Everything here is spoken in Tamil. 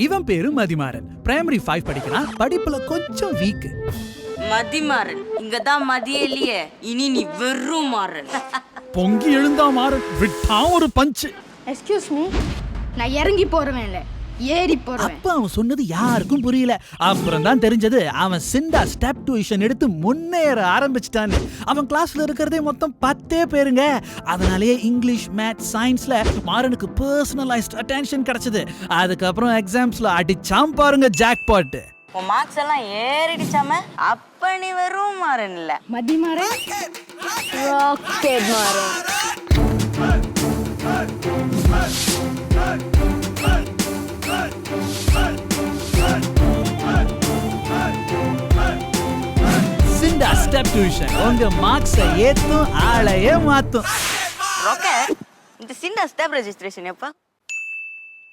இவன் பேரு மதிமாறன். பிரைமரி 5 படிக்கிறான். படிப்புல கொஞ்சம் வீக். மதிமாறன் இங்கதான் மதியே இல்லையே, இனி நீ வெறும் மாறன். பொங்கி எழுந்தா மாறன், விட்டான் ஒரு பஞ்ச். எக்ஸ்கியூஸ் மீ, நான் இறங்கி போறவேன் இல்ல, ஏறி போறவேன். அப்ப அவன் சொன்னது யாருக்கும் புரியல. அப்புறம் தான் தெரிஞ்சது அவன் சிண்டா ஸ்டெப் டியூஷன் எடுத்து முன்னேற ஆரம்பிச்சிட்டான்னு. அவன் கிளாஸ்ல இருக்கிறதே மொத்தம் 10 பேருங்க. அதனாலேயே இங்கிலீஷ், மேத்ஸ், சயின்ஸ்ல மாறனுக்கு பர்சனலைஸ்ட் அட்டென்ஷன் கிடைச்சது. அதுக்கப்புறம் எக்ஸாம்ஸ்ல அடிச்சாம் பாருங்க ஜாக்பாட். உன் மார்க்ஸ் எல்லாம் ஏறிடுச்சாம, அப்ப நீ வெறும் மாறன் இல்ல, மதிமாறன் ராக்கெட் மாறன். சிண்டா ஸ்டெப் டியூஷன் உங்க மார்க்ஸை ஏத்தும், ஆளையே மாத்தும். ராக்கெட். இந்த சின்ன ஸ்டெப் ரெஜிஸ்ட்ரேஷன் எப்ப?